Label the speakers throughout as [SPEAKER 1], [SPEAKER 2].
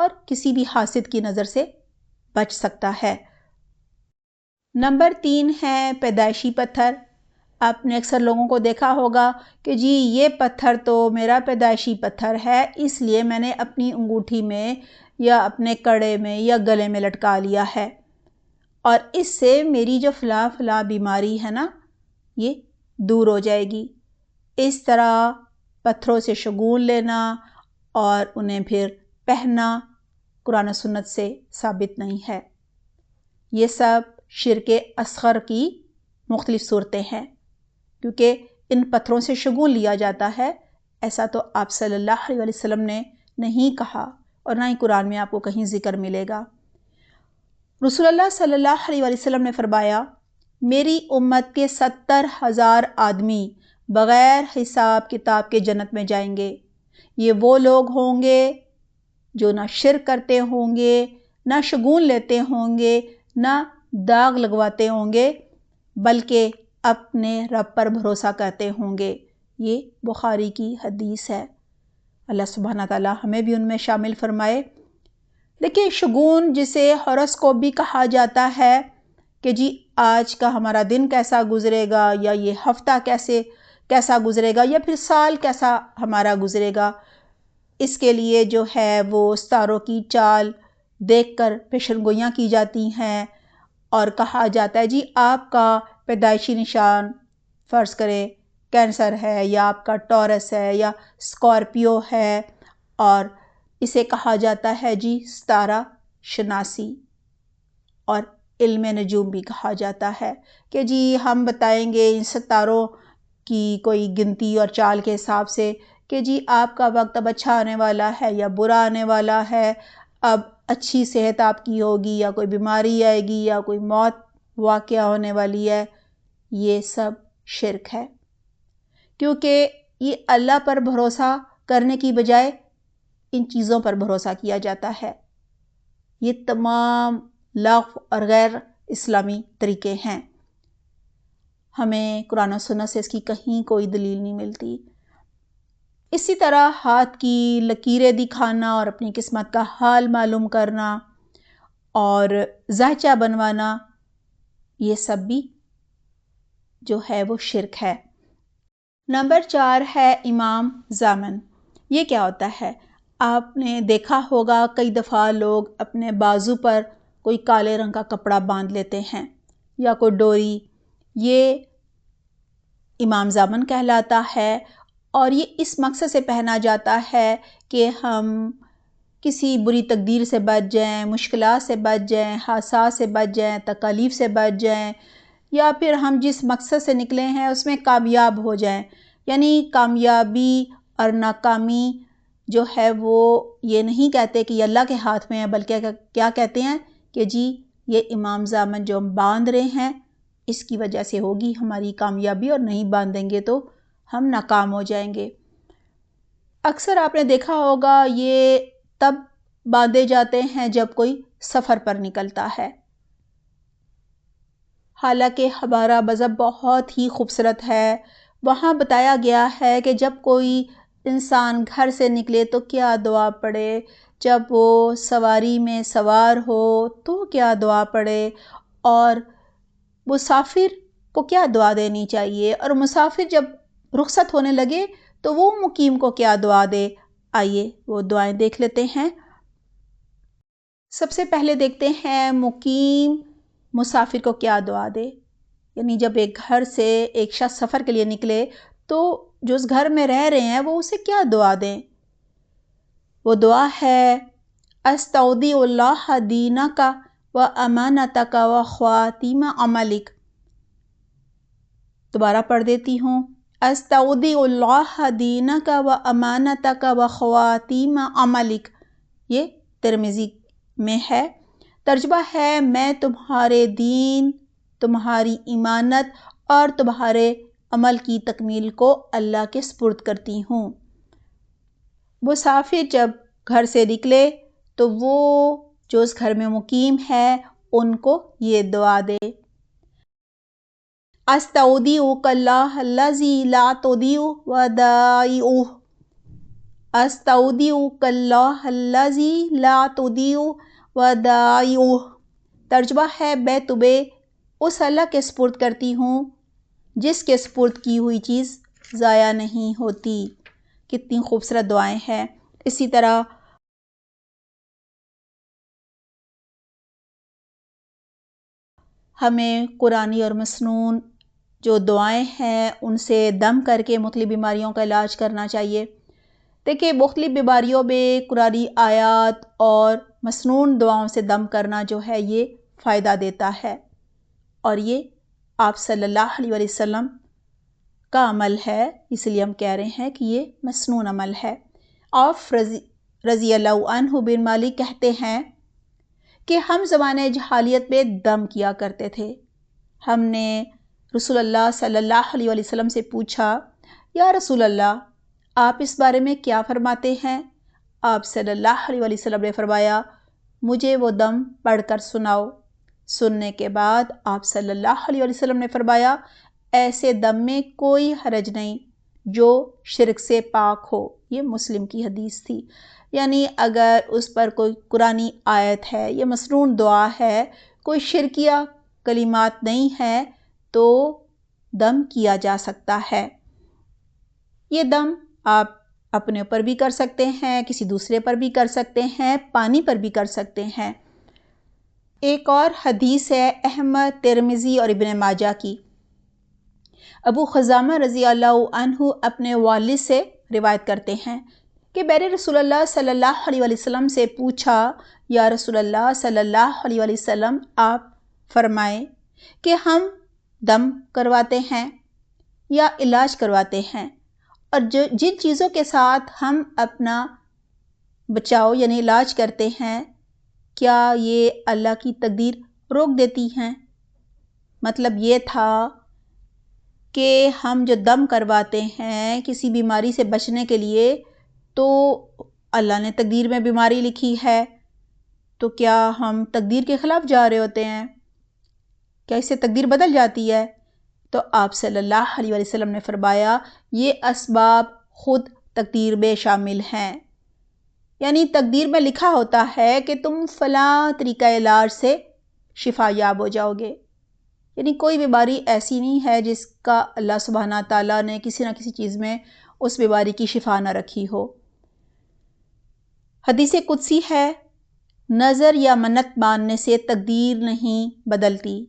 [SPEAKER 1] اور کسی بھی حاسد کی نظر سے بچ سکتا ہے۔ نمبر 3 ہے پیدائشی پتھر۔ آپ نے اکثر لوگوں کو دیکھا ہوگا کہ جی یہ پتھر تو میرا پیدائشی پتھر ہے، اس لیے میں نے اپنی انگوٹھی میں یا اپنے کڑے میں یا گلے میں لٹکا لیا ہے، اور اس سے میری جو فلاں بیماری ہے نا یہ دور ہو جائے گی۔ اس طرح پتھروں سے شگون لینا اور انہیں پھر پہننا قرآن و سنت سے ثابت نہیں ہے۔ یہ سب شرک اصغر کی مختلف صورتیں ہیں، کیونکہ ان پتھروں سے شگون لیا جاتا ہے ایسا تو آپ صلی اللہ علیہ وسلم نے نہیں کہا، اور نہ ہی قرآن میں آپ کو کہیں ذکر ملے گا۔ رسول اللہ صلی اللہ علیہ وسلم نے فرمایا، میری امت کے 70,000 آدمی بغیر حساب کتاب کے جنت میں جائیں گے۔ یہ وہ لوگ ہوں گے جو نہ شرک کرتے ہوں گے، نہ شگون لیتے ہوں گے، نہ داغ لگواتے ہوں گے، بلکہ اپنے رب پر بھروسہ کرتے ہوں گے۔ یہ بخاری کی حدیث ہے۔ اللہ سبحانہ تعالیٰ ہمیں بھی ان میں شامل فرمائے۔ دیکھیں، شگون جسے ہاروسکوپ بھی کہا جاتا ہے کہ جی آج کا ہمارا دن کیسا گزرے گا، یا یہ ہفتہ کیسا گزرے گا، یا پھر سال کیسا ہمارا گزرے گا، اس کے لیے جو ہے وہ ستاروں کی چال دیکھ کر پیشن گوئیاں کی جاتی ہیں، اور کہا جاتا ہے جی آپ کا پیدائشی نشان فرض کریں کینسر ہے، یا آپ کا ٹورس ہے، یا اسکارپیو ہے، اور اسے کہا جاتا ہے جی ستارہ شناسی، اور علم نجوم بھی کہا جاتا ہے کہ جی ہم بتائیں گے ان ستاروں کی کوئی گنتی اور چال کے حساب سے کہ جی آپ کا وقت اب اچھا آنے والا ہے یا برا آنے والا ہے، اب اچھی صحت آپ کی ہوگی یا کوئی بیماری آئے گی یا کوئی موت واقعہ ہونے والی ہے۔ یہ سب شرک ہے، کیونکہ یہ اللہ پر بھروسہ کرنے کی بجائے ان چیزوں پر بھروسہ کیا جاتا ہے۔ یہ تمام لغو اور غیر اسلامی طریقے ہیں، ہمیں قرآن و سنت سے اس کی کہیں کوئی دلیل نہیں ملتی۔ اسی طرح ہاتھ کی لکیریں دکھانا اور اپنی قسمت کا حال معلوم کرنا اور ذائچہ بنوانا، یہ سب بھی جو ہے وہ شرک ہے۔ نمبر 4 ہے امام ضامن۔ یہ کیا ہوتا ہے؟ آپ نے دیکھا ہوگا کئی دفعہ لوگ اپنے بازو پر کوئی کالے رنگ کا کپڑا باندھ لیتے ہیں یا کوئی ڈوری، یہ امام ضامن کہلاتا ہے، اور یہ اس مقصد سے پہنا جاتا ہے کہ ہم کسی بری تقدیر سے بچ جائیں، مشکلات سے بچ جائیں، حادثات سے بچ جائیں، تکالیف سے بچ جائیں، یا پھر ہم جس مقصد سے نکلے ہیں اس میں کامیاب ہو جائیں۔ یعنی کامیابی اور ناکامی جو ہے وہ یہ نہیں کہتے کہ یہ اللہ کے ہاتھ میں ہے، بلکہ کیا کہتے ہیں کہ جی یہ امام ضامن جو ہم باندھ رہے ہیں اس کی وجہ سے ہوگی ہماری کامیابی، اور نہیں باندھیں گے تو ہم ناکام ہو جائیں گے۔ اکثر آپ نے دیکھا ہوگا یہ تب باندھے جاتے ہیں جب کوئی سفر پر نکلتا ہے، حالانکہ ہمارا مذہب بہت ہی خوبصورت ہے۔ وہاں بتایا گیا ہے کہ جب کوئی انسان گھر سے نکلے تو کیا دعا پڑھے، جب وہ سواری میں سوار ہو تو کیا دعا پڑھے، اور مسافر کو کیا دعا دینی چاہیے، اور مسافر جب رخصت ہونے لگے تو وہ مقیم کو کیا دعا دے۔ آئیے وہ دعائیں دیکھ لیتے ہیں۔ سب سے پہلے دیکھتے ہیں مقیم مسافر کو کیا دعا دے، یعنی جب ایک گھر سے ایک شخص سفر کے لیے نکلے تو جو اس گھر میں رہ رہے ہیں وہ اسے کیا دعا دیں۔ وہ دعا ہے استودع اللہ دینک و امانتک و خواتیم عملک۔ دوبارہ پڑھ دیتی ہوں، استودع اللہ دینک و امانتک و خواتیم عملک۔ یہ ترمذی میں ہے۔ ترجمہ ہے میں تمہارے دین، تمہاری امانت اور تمہارے عمل کی تکمیل کو اللہ کے سپرد کرتی ہوں۔ مسافر جب گھر سے نکلے تو وہ جو اس گھر میں مقیم ہے ان کو یہ دعا دے، استودعک اللہ الذی لا تضیع ودائعہ۔ استودیعکاللہ الذی لا تضیع ودائعہ، ترجمہ ہے میں تمہیں اس اللہ کے سپرد کرتی ہوں جس کے سپرد کی ہوئی چیز ضائع نہیں ہوتی۔ کتنی خوبصورت دعائیں ہیں۔ اسی طرح ہمیں قرآنی اور مسنون جو دعائیں ہیں ان سے دم کر کے مختلف بیماریوں کا علاج کرنا چاہیے۔ دیکھیں مختلف بیماریوں میں قرآنی آیات اور مسنون دعاؤں سے دم کرنا جو ہے یہ فائدہ دیتا ہے، اور یہ آپ صلی اللہ علیہ وسلم کا عمل ہے، اس لیے ہم کہہ رہے ہیں کہ یہ مسنون عمل ہے۔ عوف رضی اللہ عنہ بن مالک کہتے ہیں کہ ہم زمانے جہالیت میں دم کیا کرتے تھے۔ ہم نے رسول اللہ صلی اللہ علیہ وسلم سے پوچھا، یا رسول اللہ آپ اس بارے میں کیا فرماتے ہیں؟ آپ صلی اللہ علیہ وسلم نے فرمایا، مجھے وہ دم پڑھ کر سناؤ۔ سننے کے بعد آپ صلی اللہ علیہ وسلم نے فرمایا، ایسے دم میں کوئی حرج نہیں جو شرک سے پاک ہو۔ یہ مسلم کی حدیث تھی۔ یعنی اگر اس پر کوئی قرآنی آیت ہے یا مسنون دعا ہے، کوئی شرکیہ کلمات نہیں ہے تو دم کیا جا سکتا ہے۔ یہ دم آپ اپنے اوپر بھی کر سکتے ہیں، کسی دوسرے پر بھی کر سکتے ہیں، پانی پر بھی کر سکتے ہیں۔ ایک اور حدیث ہے احمد، ترمذی اور ابن ماجہ کی۔ ابو خزامہ رضی اللہ عنہ اپنے والد سے روایت کرتے ہیں کہ میں نے رسول اللہ صلی اللہ علیہ وسلم سے پوچھا، یا رسول اللہ صلی اللہ علیہ وسلم آپ فرمائیں کہ ہم دم کرواتے ہیں یا علاج کرواتے ہیں، اور جن چیزوں کے ساتھ ہم اپنا بچاؤ یعنی علاج کرتے ہیں کیا یہ اللہ کی تقدیر روک دیتی ہیں؟ مطلب یہ تھا کہ ہم جو دم کرواتے ہیں کسی بیماری سے بچنے کے لیے، تو اللہ نے تقدیر میں بیماری لکھی ہے، تو کیا ہم تقدیر کے خلاف جا رہے ہوتے ہیں؟ کیا اس سے تقدیر بدل جاتی ہے؟ تو آپ صلی اللہ علیہ وسلم نے فرمایا، یہ اسباب خود تقدیر میں شامل ہیں۔ یعنی تقدیر میں لکھا ہوتا ہے کہ تم فلاں طریقہ علاج سے شفا یاب ہو جاؤ گے۔ یعنی کوئی بیماری ایسی نہیں ہے جس کا اللہ سبحانہ تعالیٰ نے کسی نہ کسی چیز میں اس بیماری کی شفا نہ رکھی ہو۔ حدیث قدسی ہے، نظر یا منت ماننے سے تقدیر نہیں بدلتی۔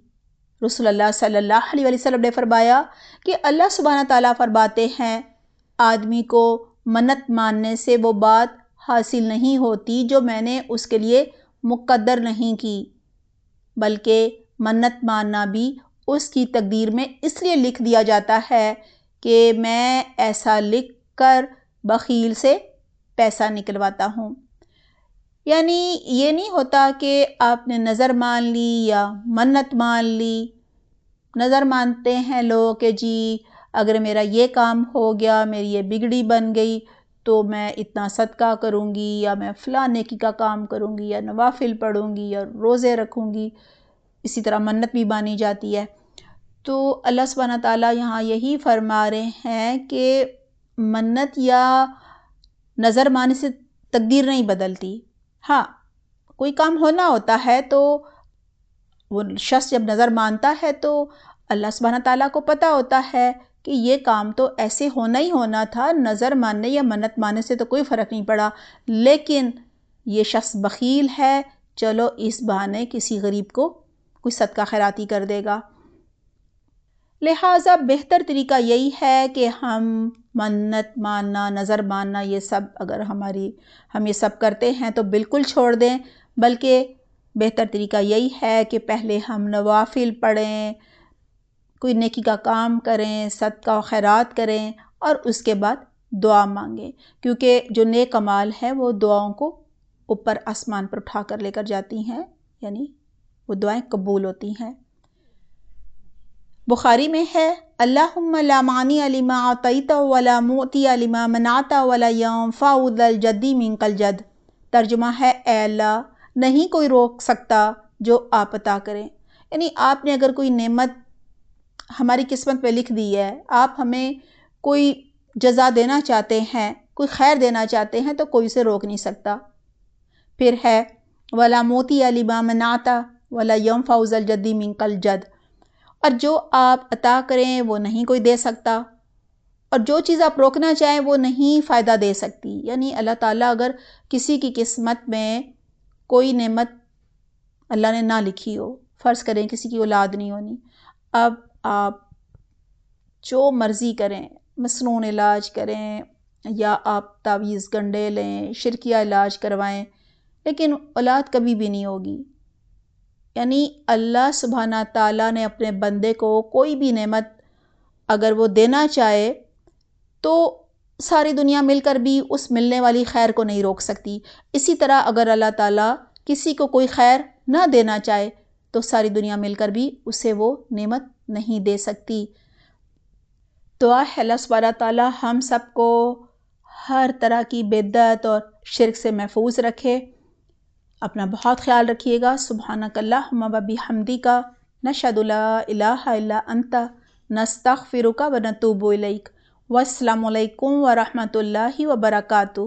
[SPEAKER 1] رسول اللہ صلی اللہ علیہ وسلم نے فرمایا کہ اللہ سبحانہ تعالیٰ فرماتے ہیں، آدمی کو منت ماننے سے وہ بات حاصل نہیں ہوتی جو میں نے اس کے لیے مقدر نہیں کی، بلکہ منت ماننا بھی اس کی تقدیر میں اس لیے لکھ دیا جاتا ہے کہ میں ایسا لکھ کر بخیل سے پیسہ نکلواتا ہوں۔ یعنی یہ نہیں ہوتا کہ آپ نے نظر مان لی یا منت مان لی۔ نظر مانتے ہیں لوگ کہ جی اگر میرا یہ کام ہو گیا، میری یہ بگڑی بن گئی تو میں اتنا صدقہ کروں گی، یا میں فلاں نیکی کا کام کروں گی، یا نوافل پڑھوں گی، یا روزے رکھوں گی۔ اسی طرح منت بھی مانی جاتی ہے۔ تو اللہ سبحانہ تعالیٰ یہاں یہی فرما رہے ہیں کہ منت یا نظر ماننے سے تقدیر نہیں بدلتی۔ ہاں کوئی کام ہونا ہوتا ہے تو وہ شخص جب نظر مانتا ہے تو اللہ سبحانہ تعالیٰ کو پتہ ہوتا ہے کہ یہ کام تو ایسے ہونا ہی ہونا تھا، نظر ماننے یا منت ماننے سے تو کوئی فرق نہیں پڑا، لیکن یہ شخص بخیل ہے، چلو اس بہانے کسی غریب کو کوئی صدقہ خیراتی کر دے گا۔ لہٰذا بہتر طریقہ یہی ہے کہ ہم منت ماننا، نظر ماننا، یہ سب اگر ہم یہ سب کرتے ہیں تو بالکل چھوڑ دیں، بلکہ بہتر طریقہ یہی ہے کہ پہلے ہم نوافل پڑھیں، کوئی نیکی کا کام کریں، صدقہ و خیرات کریں، اور اس کے بعد دعا مانگیں، کیونکہ جو نیک اعمال ہے وہ دعاؤں کو اوپر آسمان پر اٹھا کر لے کر جاتی ہیں، یعنی وہ دعائیں قبول ہوتی ہیں۔ بخاری میں ہے، اللہم لا مانع لما اعطیت ولا معطی لما منعت ولا ينفع ذا الجد منک الجد۔ ترجمہ ہے، اے اللہ نہیں کوئی روک سکتا جو آپ عطا کریں۔ یعنی آپ نے اگر کوئی نعمت ہماری قسمت پہ لکھ دی ہے، آپ ہمیں کوئی جزا دینا چاہتے ہیں، کوئی خیر دینا چاہتے ہیں تو کوئی اسے روک نہیں سکتا۔ پھر ہے وَلَا مُوتِيَ لِمَا مَنَعْتَ وَلَا يَنْفَعُ ذَا الْجَدِّ مِنْكَ الْجَدُّ، اور جو آپ عطا کریں وہ نہیں کوئی دے سکتا، اور جو چیز آپ روکنا چاہیں وہ نہیں فائدہ دے سکتی۔ یعنی اللہ تعالیٰ اگر کسی کی قسمت میں کوئی نعمت اللہ نے نہ لکھی ہو، فرض کریں کسی کی اولاد نہیں ہونی، اب آپ جو مرضی کریں، مسنون علاج کریں یا آپ تعویذ گنڈے لیں، شرکیہ علاج کروائیں، لیکن اولاد کبھی بھی نہیں ہوگی۔ یعنی اللہ سبحانہ تعالیٰ نے اپنے بندے کو کوئی بھی نعمت اگر وہ دینا چاہے تو ساری دنیا مل کر بھی اس ملنے والی خیر کو نہیں روک سکتی۔ اسی طرح اگر اللہ تعالیٰ کسی کو کوئی خیر نہ دینا چاہے تو ساری دنیا مل کر بھی اسے وہ نعمت نہیں دے سکتی۔ دعا ہے اللہ سبحانہ تعالیٰ ہم سب کو ہر طرح کی بدعت اور شرک سے محفوظ رکھے۔ اپنا بہت خیال رکھیے گا۔ سبحانک اللہم و بحمدک، نشہد لا الہ الا انت، نستغفرک و نتوب الیک۔ والسلام علیکم ورحمۃ اللہ وبرکاتہ۔